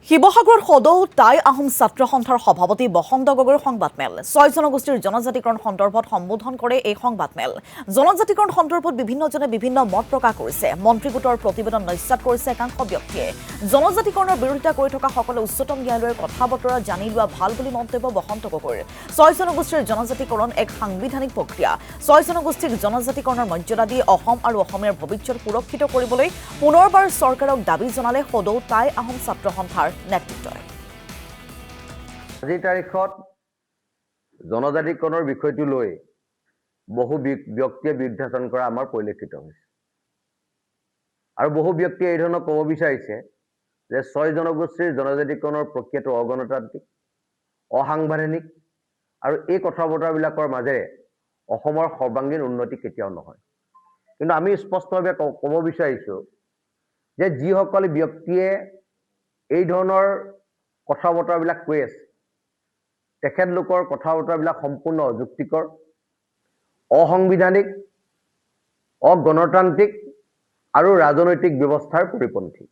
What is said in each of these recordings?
শিৱসাগৰ সদৌ টাই আহোম ছাত্ৰ সন্থাৰ সভাপতি বসন্ত গগৈৰ সংবাদমেল ৬ জনগোষ্ঠীৰ জনজাতিকৰণ সন্দৰ্ভত সম্বোধন কৰে এই সংবাদমেল। জনজাতিকৰণ সন্দৰ্ভত বিভিন্নজনে বিভিন্ন মত প্ৰকাশ কৰিছে। মন্ত্ৰী গোটৰ প্ৰতিবেদন নস্যাৎ কৰিছে একাংশ ব্যক্তিয়ে। জনজাতিকৰণৰ বিৰোধিতা কৰি থকা সকলে উচ্চতম ন্যায়ালয়ৰ কথা বতৰা জানি লোৱা ভাল বুলি মন্তব্য বসন্ত গগৈৰ। ৬ জনগোষ্ঠীৰ জনজাতিকৰণ এক সাংবিধানিক প্ৰক্ৰিয়া। ৬ জনগোষ্ঠীক জনজাতিকৰণৰ মৰ্যাদা দি অসম আৰু অসমীয়াৰ ভৱিষ্যত সুৰক্ষিত কৰিবলৈ পুনৰবাৰ চৰকাৰক দাবী জনালে সদৌ টাই আহোম ছাত্ৰ সন্থাৰ নেতৃত্বই। আজিৰ তাৰিখত জনজাতিকৰণৰ বিষয়টো লৈ বহু ব্যক্তিয়ে বিৰুদ্ধাচৰণ কৰা আমাৰ পৰিলক্ষিত হৈছে আৰু বহু ব্যক্তিয়ে এই ধৰণৰ ক'ব বিচাৰিছে যে ৬ জনগোষ্ঠীৰ জনজাতিকৰণৰ প্ৰক্ৰিয়াটো অগণতান্ত্ৰিক, অসাংবিধানিক আৰু এই কথা বতৰাবিলাকৰ মাজেৰে অসমৰ সৰ্বাংগীন উন্নতি কেতিয়াও নহয়। কিন্তু আমি স্পষ্টভাৱে ক'ব বিচাৰিছোঁ যে যিসকল ব্যক্তিয়ে এই ধৰণৰ কথা বতৰাবিলাক কৈ আছে তেখেতলোকৰ কথা বতৰাবিলাক সম্পূৰ্ণ অযুক্তিকৰ, অসাংবিধানিক, অগণতান্ত্ৰিক আৰু ৰাজনৈতিক ব্যৱস্থাৰ পৰিপন্থী।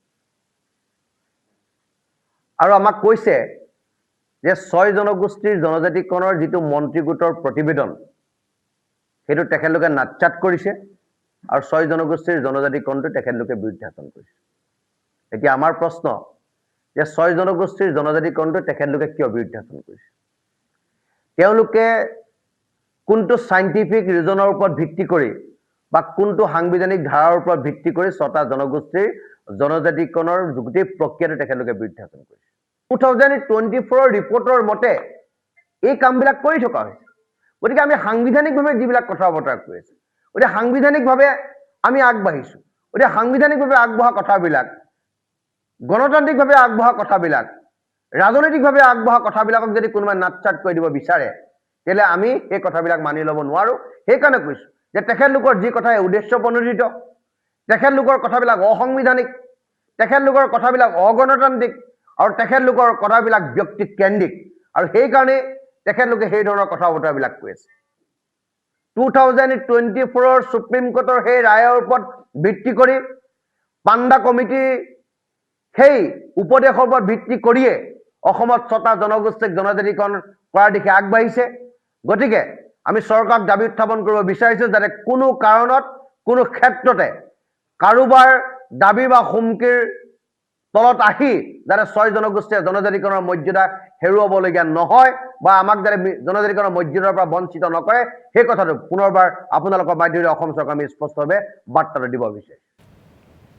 আৰু আমাক কৈছে যে ৬ জনগোষ্ঠীৰ জনজাতিকৰণৰ যিটো মন্ত্ৰী গোটৰ প্ৰতিবেদন সেইটো তেখেতলোকে নাট্যাৎ কৰিছে আৰু ৬ জনগোষ্ঠীৰ জনজাতিকৰণটো তেখেতলোকে বিৰুদ্ধাচৰণ কৰিছে। এতিয়া আমাৰ প্ৰশ্ন যে ৬ জনগোষ্ঠীৰ জনজাতিকৰণটো তেখেতলোকে কিয় বিৰুদ্ধাচৰণ কৰিছে? তেওঁলোকে কোনটো চাইণ্টিফিক ৰিজনৰ ওপৰত ভিত্তি কৰি বা কোনটো সাংবিধানিক ধাৰাৰ ওপৰত ভিত্তি কৰি ৬টা জনগোষ্ঠীৰ জনজাতিকৰণৰ গোটেই প্ৰক্ৰিয়াটো তেখেতলোকে বিৰুদ্ধাচৰণ কৰিছে? 2024 ৰিপৰ্টৰ মতে এই কামবিলাক কৰি থকা হৈছে। গতিকে আমি সাংবিধানিকভাৱে যিবিলাক কথা বতৰা কৈ আছো, গতিকে সাংবিধানিকভাৱে আমি আগবাঢ়িছোঁ। গতিকে সাংবিধানিকভাৱে আগবঢ়া কথাবিলাক, গণতান্ত্ৰিকভাৱে আগবঢ়া কথাবিলাক, ৰাজনৈতিকভাৱে আগবঢ়া কথাবিলাকক যদি কোনোবাই নাট্যাৎ কৰি দিব বিচাৰে তেতিয়াহ'লে আমি সেই কথাবিলাক মানি ল'ব নোৱাৰোঁ। সেইকাৰণে কৈছোঁ যে তেখেতলোকৰ যি কথাই উদ্দেশ্য প্ৰণোদিত, তেখেতলোকৰ কথাবিলাক অসাংবিধানিক, তেখেতলোকৰ কথাবিলাক অগণতান্ত্ৰিক আৰু তেখেতলোকৰ কথাবিলাক ব্যক্তিকেন্দ্ৰিক আৰু সেইকাৰণে তেখেতলোকে সেই ধৰণৰ কথা বতৰাবিলাক কৈ আছে। 2024 সুপ্ৰিম কোৰ্টৰ সেই ৰায়ৰ ওপৰত ভিত্তি কৰি পাণ্ডা কমিটিৰ সেই উপদেশৰ ওপৰত ভিত্তি কৰিয়ে অসমত ৬টা জনগোষ্ঠীক জনজাতিকৰণ কৰাৰ দিশে আগবাঢ়িছে। গতিকে আমি চৰকাৰক দাবী উত্থাপন কৰিব বিচাৰিছোঁ যাতে কোনো কাৰণত, কোনো ক্ষেত্ৰতে কাৰোবাৰ দাবী বা হুমকিৰ তলত আহি যাতে ৬ জনগোষ্ঠীয়ে জনজাতিকৰণৰ মৰ্যাদা হেৰুৱাবলগীয়া নহয় বা আমাক যাতে জনজাতিকৰণৰ মৰ্যাদাৰ পৰা বঞ্চিত নকৰে, সেই কথাটো পুনৰবাৰ আপোনালোকৰ মাধ্যমেৰে অসম চৰকাৰক আমি স্পষ্টভাৱে বাৰ্তাটো দিব বিচাৰিছোঁ।